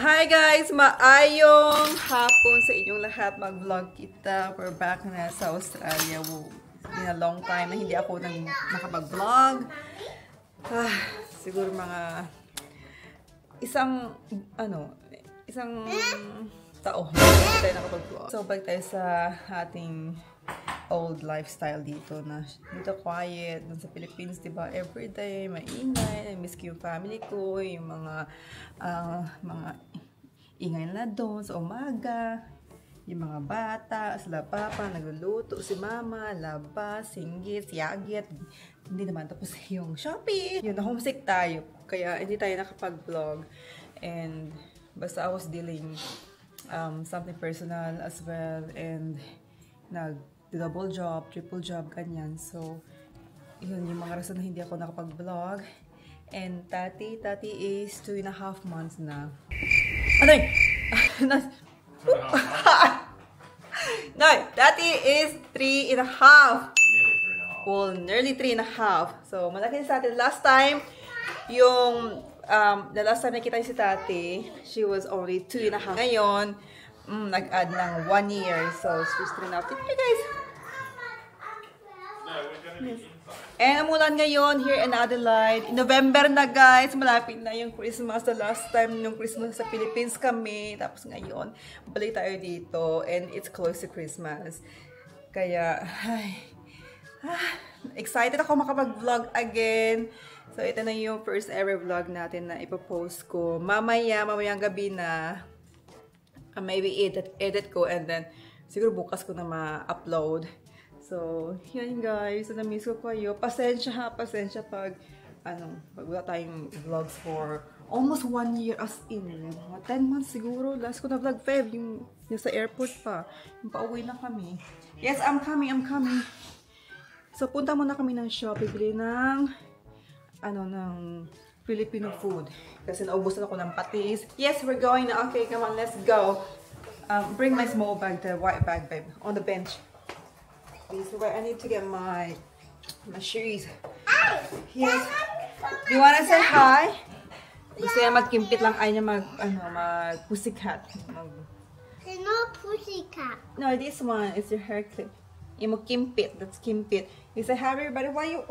Hi guys! Maayong hapon sa inyong lahat. Mag-vlog kita. We're back na sa Australia. It's been a long time na hindi ako nakapag-vlog. Siguro mga isang taon hindi tayo nakapag-vlog. So, balik tayo sa ating old lifestyle dito na dito quiet dun sa Philippines, diba? Everyday maingay, I miss ko yung family ko, yung mga ingay na doon sa umaga, yung mga bata, sila papa, nagluluto, si mama, labas, singgit, siyagit, hindi naman tapos yung shopping. Yun, na-homesick tayo, kaya hindi tayo nakapag-vlog. And basta I was dealing something personal as well, and double job, triple job, ganyan. So, yun yung mga rason na hindi ako nakapag-vlog. And Tati is 2.5 months na. Anay! No, Tati is 3.5. Well, nearly 3.5. So, malaki sa atin. Last time, the last time nakita si Tati, she was only 2.5. Ngayon, nag-add ng 1 year. So, she's 3.5. Thank you guys! Yes. And umulan ngayon here in Adelaide. In November na guys, malapit na yung Christmas. The last time yung Christmas sa Philippines kami. Tapos ngayon, balik tayo dito. And it's close to Christmas. Kaya, excited ako makapag-vlog again. So, ito na yung first ever vlog natin na ipopost ko. Mamayang gabi na. Maybe edit ko and then siguro bukas ko na ma-upload. So, yan guys. So, na-miss ko kayo. Pasensya pag wala tayong vlogs for almost 1 year, as in, 10 months siguro. Last ko na vlog, Feb, yung sa airport pa. Yung pauwi na kami. Yes, I'm coming. So, punta muna kami ng shop. Bibili ng, ng Filipino food. Kasi naubos na ako ng patis. Yes, we're going na. Okay, come on, let's go. Bring my small bag, the white bag, babe, on the bench. This is where I need to get my shoes. Yes. Do you wanna say hi? Gusto niya magkimpit lang, ay niya mag-pussycat. There's no pussycat. No, this one is your hair clip. You mag-kimpit, that's kimpit. You say hi everybody, why you,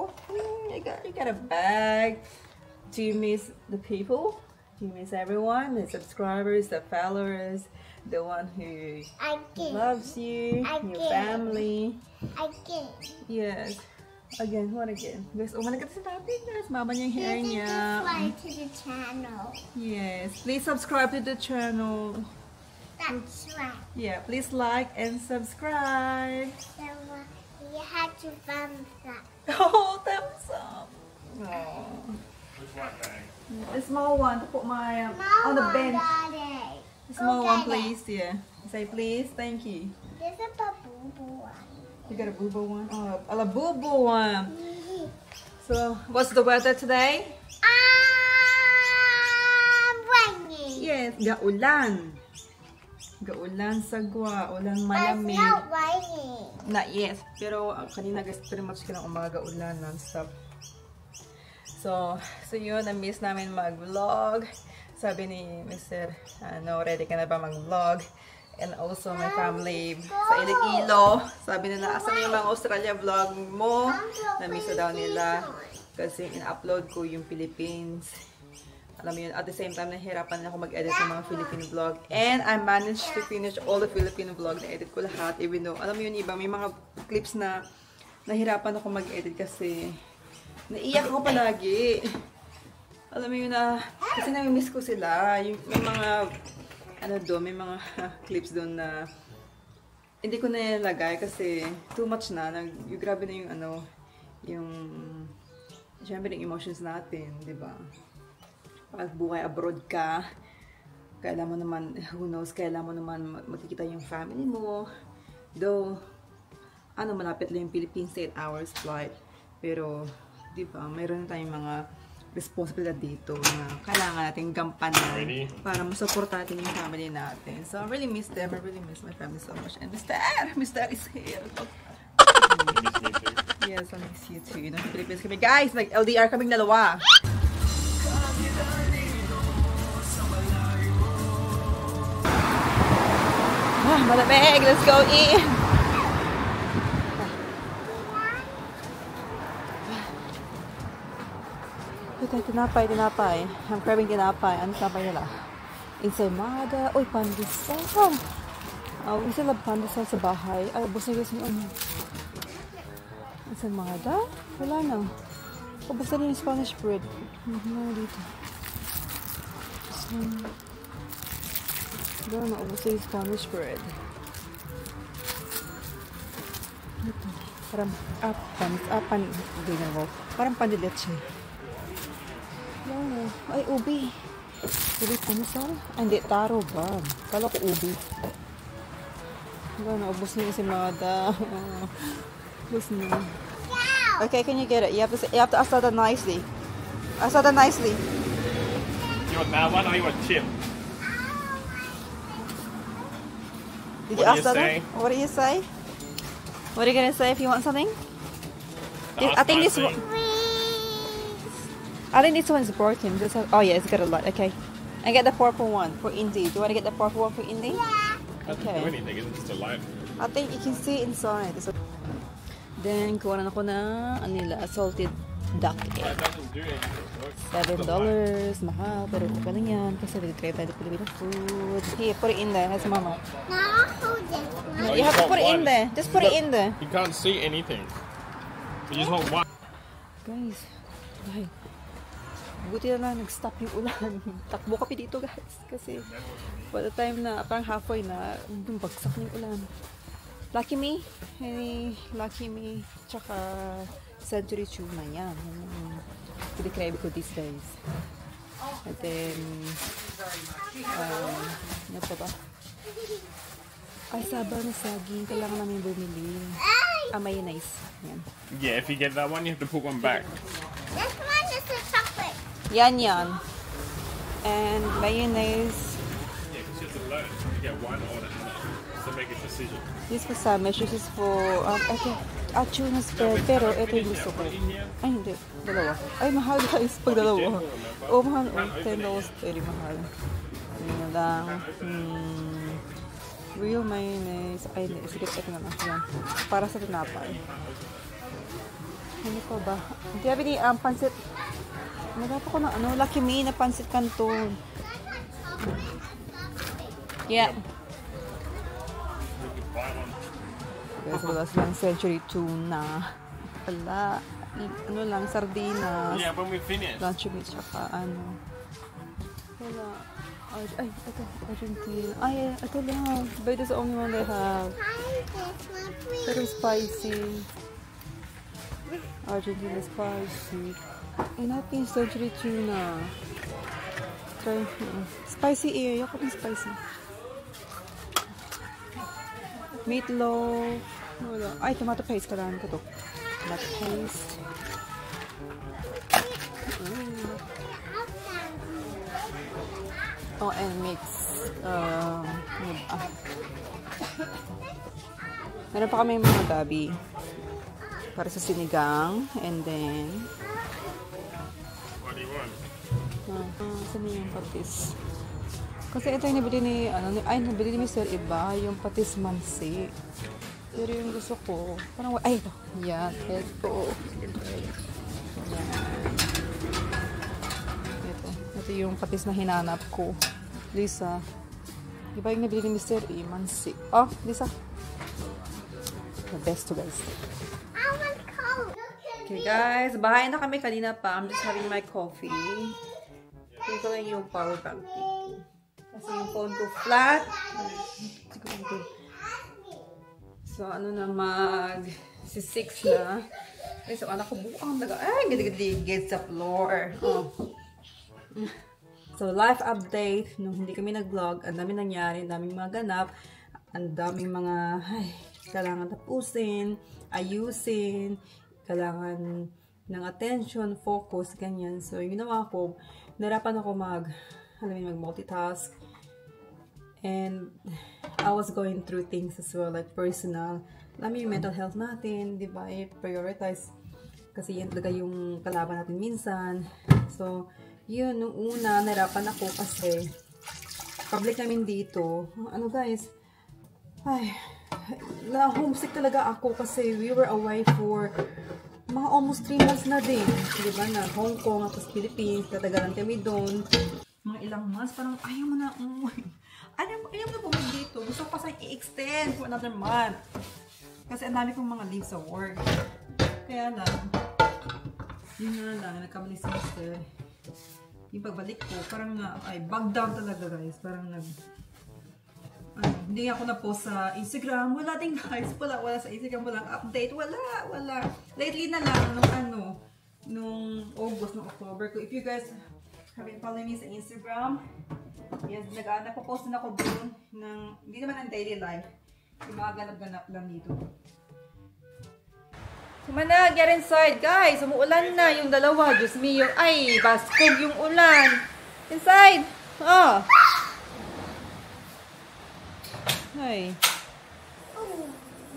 you got a bag. Do you miss the people? Do you miss everyone? The subscribers, the followers? The one who loves you, your family. Again. Yes. Again, what again? Guys, oh, malagay sa natin, guys. Mama niya yung hair niya. Subscribe to the channel. Yes. Please subscribe to the channel. That's right. Yeah, please like and subscribe. So, you have to thumbs up. Oh, thumbs up. Oh. Which one, bag? The small one to put my on the bench. Daddy. The small one, please. Yeah. Say please. Thank you. There's a boo-boo one. You got a boo-boo one? Oh, a boo-boo one. So, what's the weather today? Raining. Yes, gaulan. Gaulan sagwa, ulan malamig. It's not raining. Not yet. Pero kanina guys, pretty much kinang umaga ulan non-stop. So yun, na-miss namin mag-vlog. Sabi ni Mr. Ready ka na ba mag-vlog? And also my family sa Iloilo. Sabi nila, asan yung mga Australia vlog mo? Na-miss na daw nila. Kasi in-upload ko yung Philippines. Alam mo yun, at the same time, nahihirapan na ako mag-edit ng mga Filipino vlog. And I managed to finish all the Filipino vlog. Na-edit ko lahat. Even though, alam mo yun, iba, may mga clips na nahihirapan ako mag-edit kasi naiyak ako palagi. Alam mo yun na, kasi nami-miss ko sila. May mga, may mga clips doon na hindi ko na nilagay kasi too much na. Yung grabe na yung syempre yung emotions natin, di ba? Pag buhay abroad ka, kailan mo naman, who knows, kailan mo naman makikita yung family mo. Though, malapit lang yung Philippines, 8 hours flight. Pero, di ba, mayroon tayong mga responsibilidad dito na kailangan natin gampanan para masupport natin yung family natin. So, I really miss them. I really miss my family so much. And Mr. is here. Yes, I miss you too. Nasa Philippines kami. Guys, nag-LDR kaming dalawa. Ah, malamig! Let's go in! Ito, tinapay. I'm craving tinapay. Ano tinapay nila? Ensaymada. Uy, pandesal. We still have pandesal sa bahay. Ay, ubos na yung ano. Ensaymada? Wala na. Ubos na rin yung Spanish bread. Ano dito? Wala na, ubos na yung Spanish bread. Ito. Parang parang pandileche. Wala. Ay, ubi. Ubi, ano sa? Ay, hindi, taro ba? Kala ko ubi. Wala na, ubos na yung ensaymada. Ubos na. Okay, can you get it? You have to ask that nicely. Ask that nicely. You want that one or you want chip? Did you ask that one? What do you say? What are you gonna say if you want something? I think this one. I think this one's broken. Oh yeah, it's got a lot. Okay, I get the purple one for Indy. Do you want to get the purple one for Indy? Yeah. Okay. Do anything, it's just a light. I think you can see inside. Then kuha na ako na nila salted duck egg. That doesn't do anything. $7. Mahal, pero okay lang yan. Kasi nag-crave tayo ng Filipino food. Here, put it in there. That's mama. No, I'll hold this one. Oh, You have to put it in there. Just put it in there. You can't see anything. You just want one. Guys, ay, buti na lang nag-stop yung ulan. Takbo kami dito guys. Kasi by the time na parang halfway na, bagsak na yung ulan. Lucky me. Lucky me. Tsaka Century Tuna yan. Pinikrebe ko these days. And then, ano pa ba? Ay, saba na saging. Kailangan namin bumili. Mayonnaise. Yan. Yeah, if you get that one, you have to put one back. This one is a chocolate. Yan. And mayonnaise. Yeah, because you have to learn. You get one or the other. So make a decision. This for sandwich. This is for, tuna spread. Pero ito yung gusto ko. Ay, hindi. Dalawa. Ay, mahal guys. Pag dalawa. Oh, mahal. $10. Very mahal. Hindi na lang. Real mayonnaise. Ay, hindi. Sige, ito na lang. Yan. Para sa tinapay. Ano pa ba? Hindi habi ni pansit. Nagapa ko ng Lucky Me na pansit canton. Yeah. Guys, wala silang Century Tuna. Wala. Ano lang, sardinas. Yeah, when we finish. Lunch meat, tsaka Wala. Ay, ito. Argentina. Ay, ito lang. But it's the only one they have. Pero spicy. Argentina spicy. Ay, natin Century Tuna. Try. Spicy Ayoko ng spicy. Meatloaf. Wala. Ay, tomato paste. Kailangan ko to. Tomato paste. Oh, and mix. Meron pa kami mga gabi. Para sa sinigang. And then... What do you want? Saan yung patis? Kasi ito yung nabili ni, nabili ni Mr. Iba, yung patis mansi. Pero yung gusto ko, parang, ay, ito. Yan, ito. Yan. Ito yung patis na hinanap ko. Lisa. Iba yung nabili ni Mr. E, mansi. Oh, Lisa. The best to guys. Okay guys, bahay na kami kanina pa. I'm just having my coffee. Ito lang yung power bank dito. Kasi yung phone ko flat. So, si 6 na. Ay, so, anak ko buang gidi-gidi sa floor. Oh. So, life update. Nung hindi kami nag-vlog, ang dami nangyari, ang daming mga ganap, ang daming mga, kailangan tapusin, ayusin, kailangan ng attention, focus, ganyan. So, yung ginawa ko, narapan ako mag-multitask. And I was going through things as well, like personal. Alam mo yung mental health natin, di ba? I-prioritize. Kasi yan talaga yung kalaban natin minsan. So, yun, nung una, narapan ako kasi public namin dito. Ano guys, Ay, na-homesick talaga ako kasi we were away for mga almost 3 months na din. Diba na Hong Kong, tapos Philippines, tatagalan kami doon. Mga ilang months, parang ayaw mo na umuwi. Ayaw mo na bumili dito. Gusto ko pa i-extend for another month. Kasi ang dami kong mga leave sa work. Kaya lang, yun na lang, nagkamali si Mr. Yung pagbalik ko, parang na, ay, bug down talaga guys. Parang hindi ako na-post sa Instagram. Wala din guys. Wala sa Instagram. Walang update. Wala. Lately na lang, nung August, nung October ko. If you guys have been following me sa Instagram, yes, nagpo-post na ako doon ng, hindi naman ang daily life. Yung mga ganap-ganap lang dito. Sumana, get inside guys. Umuulan na yung dalawa. Diyos me, ay, baskog yung ulan. Inside. Oh. Ay.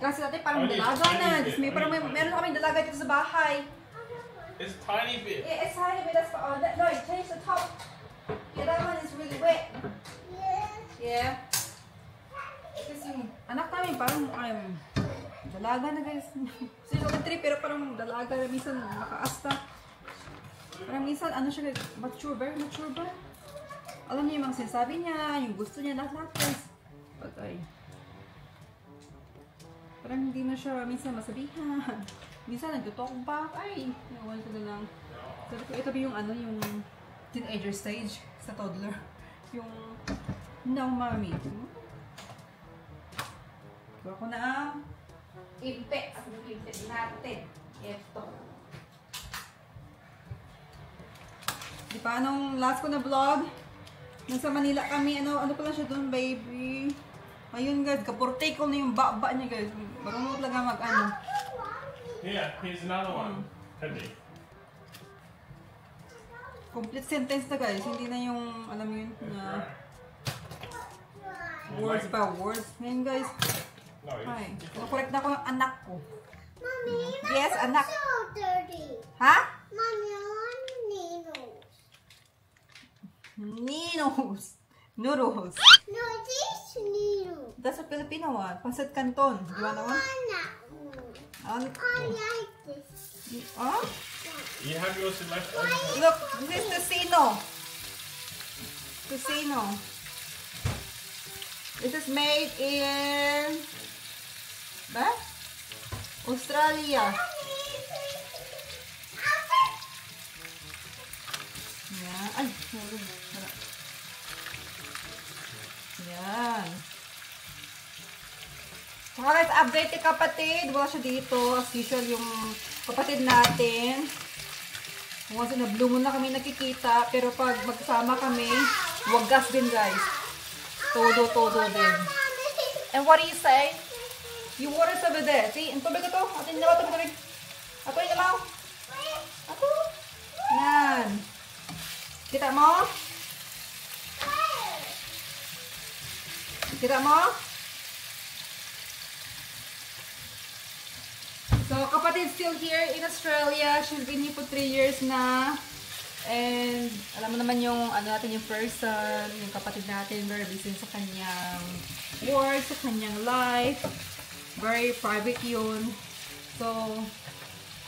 Kasi dati parang dalaga na. Diyos me, parang meron na kaming dalaga dito sa bahay. It's tiny bit. Yeah, it's tiny bit. That's for, no, change the top. Yeah, that one is really wet. Yeah. Kasi yung anak namin parang dalaga na guys. Sino ka trip pero parang dalaga na minsan nakaasta. Parang minsan ano siya mature, very mature ba? Alam niyo yung mga sinasabi niya, yung gusto niya, lahat guys. Patay. Parang hindi na siya minsan masabihan. Minsan nagtutok pa. Ay, nawan ko na lang. Sabi ko, ito ba yung ano, yung teenager stage sa toddler. Yung no mommy. Kuha ko na ang impet. Ang impet natin. Ito. Di ba, nung last ko na vlog, nasa Manila kami, ano pala siya doon, baby. Ayun guys, kapurte ko na yung baba niya guys. Marunong talaga mag-ano. Yeah, here's another one. Heavy. Complete sentence na guys. Hindi na yung, alam mo yun, na words by words. Ngayon guys, ay, correct na ko yung anak ko. Mommy, Yes, anak. so dirty. Ha? Mommy, I want needles. Ninos. Noodles. No, these needles. That's a Filipino one. Pancit Canton. You wanna one? I like this. Oh? You have yours left over. Look, this is Tocino. Tocino. This is made in Australia. Yan. Ay, wala. Yan. Saka guys, update ni kapatid. Wala siya dito. As usual, yung kapatid natin. Kung kasi na-blue moon na kami nakikita. Pero pag magsama kami, wagas din guys. Todo din. And what do you say? You water's over there. See, ang tubig ito. Atin na ba tubig? Ato yung namaw. Ato. Yan. Kita mo? Kita mo? So, kapatid still here in Australia. She's been here for 3 years na. And, alam mo naman yung, ano natin, yung person, yung kapatid natin, very busy sa kanyang work, sa kanyang life. Very private yun. So,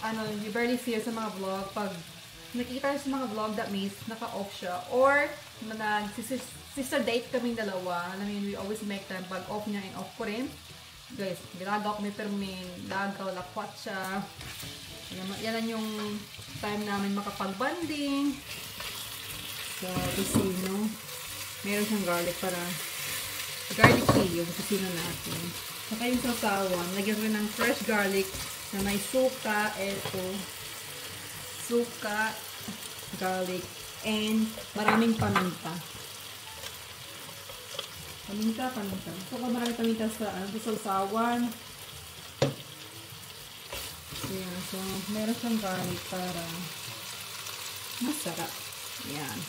ano, you barely see her sa mga vlog. Pag nakikita her sa mga vlog, that means naka-off siya. Or, nag-sister date kaming dalawa. I mean, we always make time pag off niya and off ko rin. Guys, ginagaw kami permin, lagaw, lakwat siya. Yan yung time namin makapag-banding. So, tocino. Meron siyang garlic para garlicky yung tocino natin. Saka yung sausawan, lagyan ko ng fresh garlic na may suka, eto. Suka, garlic, and maraming paminta. Paminta. So, kung maraming paminta sa sausawan. Ayan, so, meron siyang garlic para masarap. Ayan.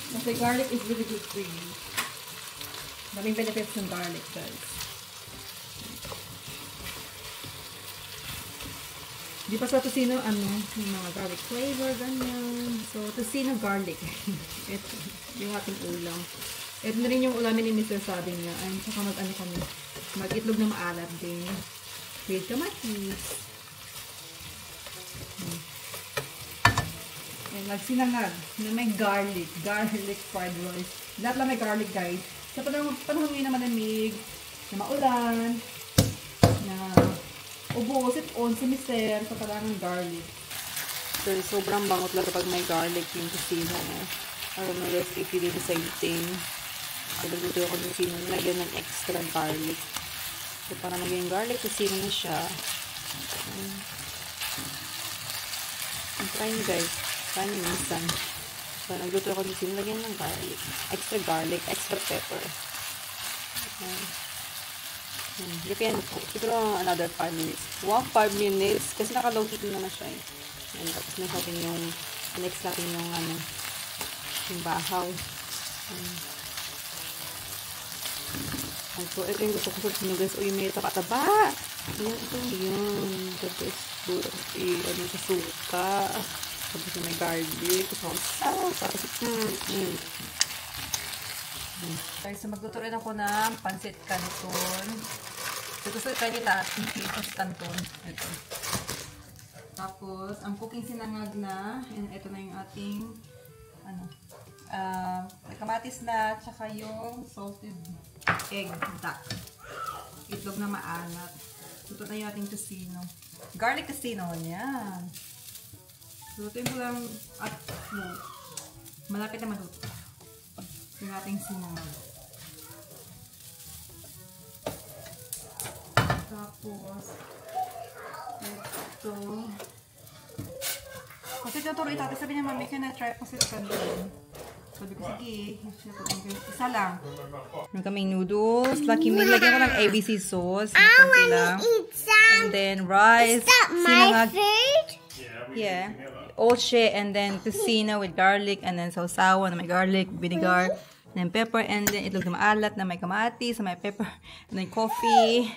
Kasi garlic is really good for you. Maraming benefits ng garlic, guys. Di pa sa tocino, yung mga garlic flavor, ganyan. So, tocino garlic. Ito, yung ating ulam. Ito na rin yung ulamin ni Mr. sabi niya. Ay, saka kami, mag-itlog na maalat din. With kamatis. And magsinangag na may garlic fried rice. Lahat lang may garlic, guys. Sa panahon ngayon na malamig, na maulan, na ubos, on si Mr. sa parang garlic. So, sobrang bangot lang kapag may garlic yung tocino. I don't know if you do the same thing. Kapag luto ako ng tocino, nilagyan ng extra garlic. So, para maging garlic tocino na siya. Try nyo guys. Try nyo minsan. So, nagluto ako ng tocino, lagyan ng garlic. Extra garlic, extra pepper. Depende po. Siguro another 5 minutes. Wow, 5 minutes. Kasi naka-low heat naman siya eh. And tapos next natin yung yung bahaw. So, ito yung gusto ko sa sinugas. Uy, may taba-taba. Yun. Tapos, sa suka. Tapos may garlic. Tapos, guys, so magluto rin ako ng pansit canton. So, gusto tayo nila pansit canton. Ito. Tapos, ang cooking sinangag na. And ito na yung ating kamatis na, tsaka yung salted egg duck. Itlog na maalat. Ito na yung ating tocino. Garlic tocino. Yan. Lutuin ko lang at malapit na maluto. Yung ating sinangag. Tapos, ito. Kasi tuturo ito. Sabi niya, mami, can I try pasit canton? Sabi ko, sige. Isa lang. Meron kaming noodles. Lucky Meal. Lagyan ko ng ABC sauce. I want to eat some. And then rice. Is that my food? Yeah. Oche. And then tocino with garlic. And then sausawan na may garlic, vinegar. And then pepper. And then itlog na maalat na may kamatis. Na may pepper. And then coffee.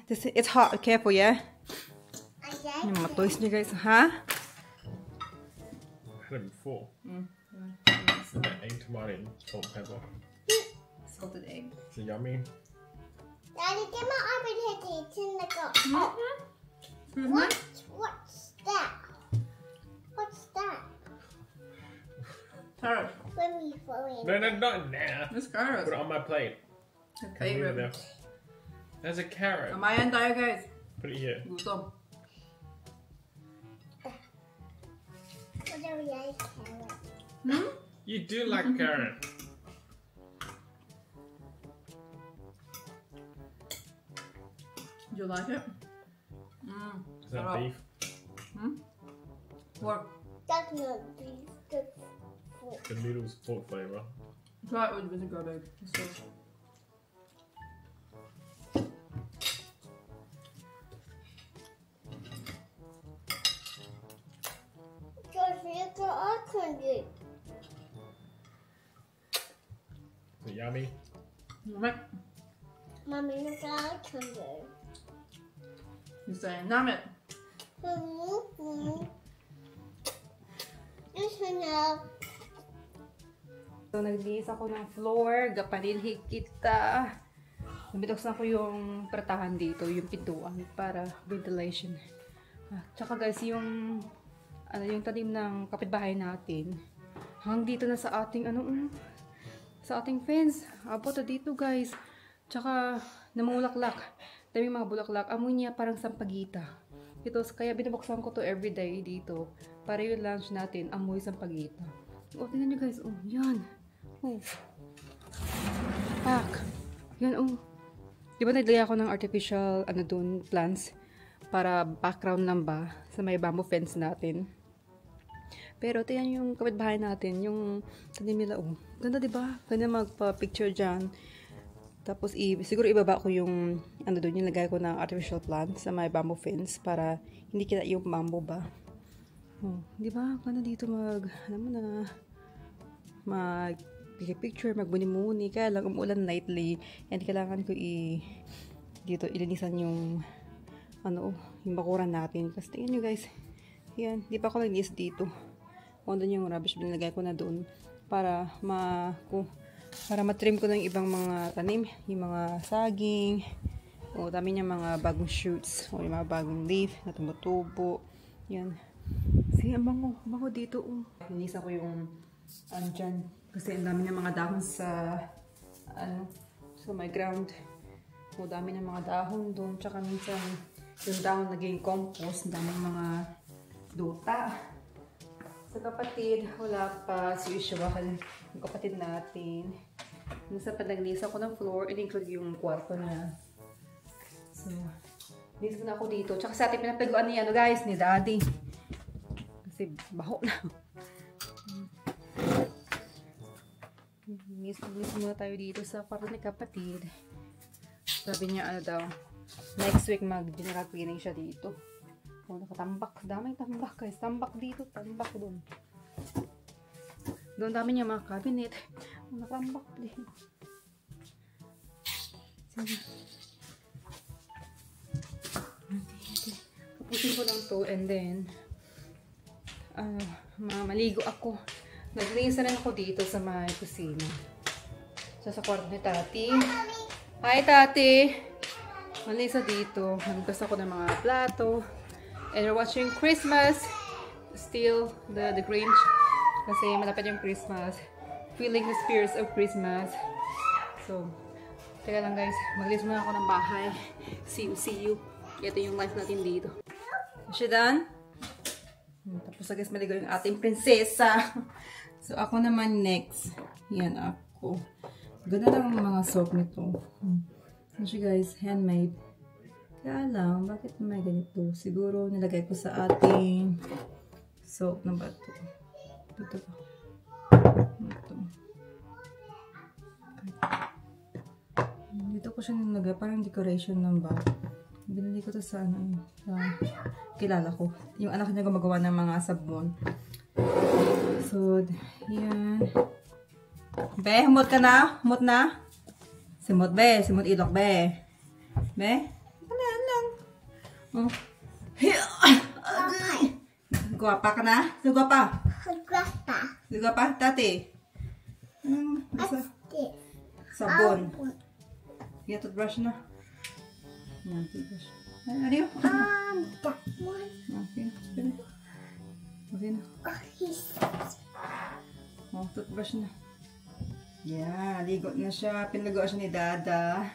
It's hot. Careful, yeah? Yung mga toys niyo, guys. Ha? I had it before. Egg, tomato, and salt, pepper. Salted egg. Is it yummy? Daddy, get my arm and hit it. It's in the cup. What's that? What's that? Carrot. Let me throw it. No, not now. It's carrot. Put it on my plate. Okay, Leave it there. There's a carrot. Kamayan tayo, guys. Put it here. Gutom. What do we like, carrot? You do like carrot. Do you like it? Is that beef? Pork. That's not beef. That's pork. The noodles pork flavor. Try it with vinegar, babe. It's so... Just look at our country. Is it yummy? Mommy, look at our country. You saying, numb it. Listen now. So, naglinis ako ng floor. Gapanilhig kita. Nabitoksan ko yung pratahan dito, yung pintuan, para ventilation. Tsaka guys, yung tanim ng kapitbahay natin, hanggang dito na sa ating, sa ating fence. Abot na dito guys. Tsaka, namulaklak. Dami mga bulaklak. Amoy niya parang sampagita. Ito, kaya binabuksan ko to everyday dito. Para yung lunch natin, amoy sampagita. O, tingnan nyo guys. Oh, yan. Oh. Pak. Yan, oh. Di ba naglagay ako ng artificial, dun, plants? Para background lang ba? Sa may bamboo fence natin. Pero, ito yan yung kapitbahay natin. Yung tanim nila, oh. Ganda, di ba? Ganda magpa-picture dyan. Tapos, siguro ibaba ko yung, dun, yung lagay ko ng artificial plants sa may bamboo fence. Para hindi kita yung bamboo ba? Oh, di ba? Ganda dito picture, magbuni-muni. Kaya lang umulan nightly. And kailangan ko dito ilinisan yung yung bakuran natin. Kasi tingnan nyo guys, yan, di pa ako nag-list dito. Kung doon yung rubbish bin, nilagay ko na doon para matrim ko na yung ibang mga tanim, yung mga saging, o dami niya mga bagong shoots, o yung mga bagong leaf na tumutubo. Yan. Sige, ang bango dito. Linisan ko yung dyan. Kasi ang dami ng mga dahon sa my ground. O dami ng mga dahon doon. Tsaka minsan yung dahon naging compost. Ang dami mga duta. Sa kapatid, wala pa. As usual, yung kapatid natin. Minsan pa naglisa ko ng floor, in-include yung kwarto niya. So, lisa na ako dito. Tsaka sa ating pinapagawa ni guys, ni Daddy. Kasi baho na. Miss muna tayo dito sa kwarto ni kapatid. Sabi niya daw, next week mag-general cleaning siya dito. O, nakatambak. Daming tambak guys. Tambak dito, tambak doon. Doon dami niya mga cabinet. O, nakatambak din. Sige. Tapusin ko lang to and then maligo ako. Naglinis na rin ako dito sa may kusina. So, sa kwarto ni Tati. Hi, Tati! Malinis na dito. Nagpas ako ng mga plato. And we're watching Christmas. Still, the Grinch. Kasi malapit yung Christmas. Feeling the spirits of Christmas. So, teka lang guys. Maglinis muna ako ng bahay. See you. Ito yung life natin dito. Is she done? Tapos na guys, maligo yung ating prinsesa. So, ako naman next. Yan ako. Ganda lang ang mga soap nito. So, guys, handmade. Kaya lang, bakit may ganito? Siguro, nilagay ko sa ating soap na bato. Dito pa. Ito. Dito ko siya nilagay. Parang decoration ng bag. Binili ko to sa kilala ko. Yung anak niya gumagawa ng mga sabon. So, yan. Be, humot ka na? Humot na? Simot, be. Simot ilok, be. Be? Ano lang. Oh. Guwapa ka na? Guwapa? Guwapa, Tati? Sabon. Sige, toothbrush na. Yan, toothbrush. Ano yun? Okay na. Oh, toothbrush na. Yeah, ligo na siya. Pinagawa siya ni Dada.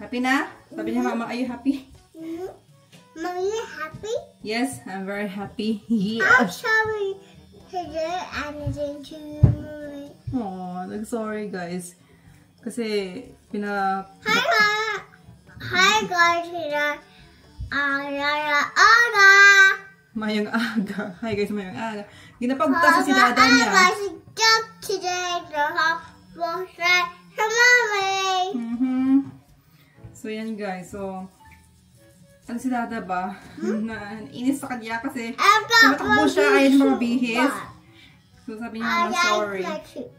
Happy na? Sabi niya, Mama, are you happy? Mom, you happy? Yes, I'm very happy. Yeah. I'm sorry to do anything to you. Oh, sorry guys. Kasi, Hi, guys. Mayang aga. Hi guys, mayang aga. Ginapagtas si Dada niya. So, yan guys. So, ano si Dada ba? Inis sa kanya kasi tumatakbo siya ayaw na mabihis. So, sabi niya, Mama, sorry.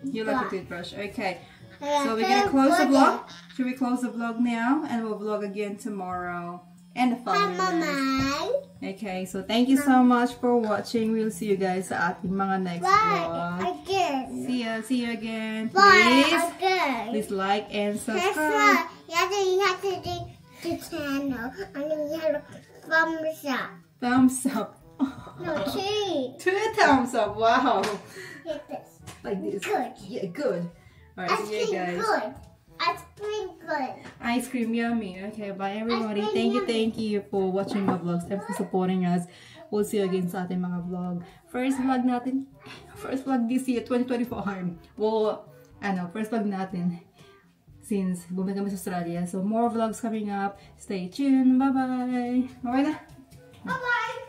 You like the toothbrush. Okay. So, we're gonna close the vlog. Should we close the vlog now? And we'll vlog again tomorrow. And the following day. Okay, so thank you so much for watching. We'll see you guys sa ating mga next vlog. See you again. Please like and subscribe. You have to do the channel. And then you have a thumbs up. Thumbs up. No, two. 2 thumbs up. Wow. Like this. Like this. Good. Yeah, good. Alright, see you guys. Good. Ice cream good. Ice cream yummy. Okay, bye everybody. Thank you for watching my vlogs. Thanks for supporting us. We'll see you again sa ating mga vlog. First vlog this year, 2024. Well, first vlog natin since bumalik kami sa Australia. So, more vlogs coming up. Stay tuned. Bye-bye. Okay na? Bye-bye.